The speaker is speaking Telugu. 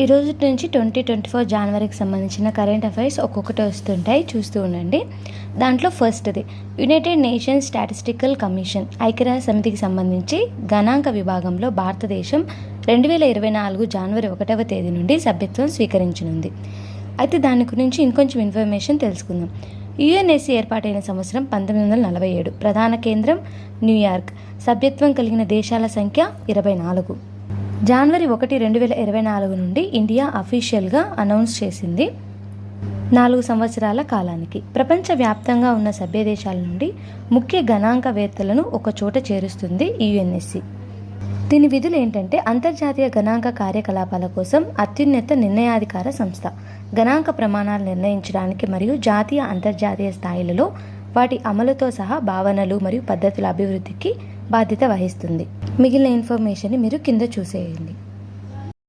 ఈ రోజు నుంచి 2024 జనవరికి సంబంధించిన కరెంట్ అఫైర్స్ ఒక్కొక్కటి వస్తుంటాయి, చూస్తూ ఉండండి. దాంట్లో ఫస్ట్ది యునైటెడ్ నేషన్స్ స్టాటిస్టికల్ కమిషన్ ఐక్యరాజ్య సమితికి సంబంధించి గణాంక విభాగంలో భారతదేశం 2024 జనవరి 1వ తేదీ నుండి సభ్యత్వం స్వీకరించనుంది. అయితే దాని గురించి ఇంకొంచెం ఇన్ఫర్మేషన్ తెలుసుకుందాం. యుఎన్ఎస్సి ఏర్పాటైన సంవత్సరం 1947. ప్రధాన కేంద్రం న్యూయార్క్. సభ్యత్వం కలిగిన దేశాల సంఖ్య 24. జనవరి 1, 2024 నుండి ఇండియా అఫీషియల్గా అనౌన్స్ చేసింది 4 సంవత్సరాల కాలానికి. ప్రపంచవ్యాప్తంగా ఉన్న సభ్య దేశాల నుండి ముఖ్య గణాంకవేత్తలను ఒక చోట చేరుస్తుంది యుఎన్ఎస్సి. దీని విధులు ఏంటంటే అంతర్జాతీయ గణాంక కార్యకలాపాల కోసం అత్యున్నత నిర్ణయాధికార సంస్థ. గణాంక ప్రమాణాలు నిర్ణయించడానికి మరియు జాతీయ అంతర్జాతీయ స్థాయిలలో వాటి అమలుతో సహా భావనలు మరియు పద్ధతుల అభివృద్ధికి బాధ్యత వహిస్తుంది. మిగిలిన ఇన్ఫర్మేషన్ని మీరు కింద చూసేయండి.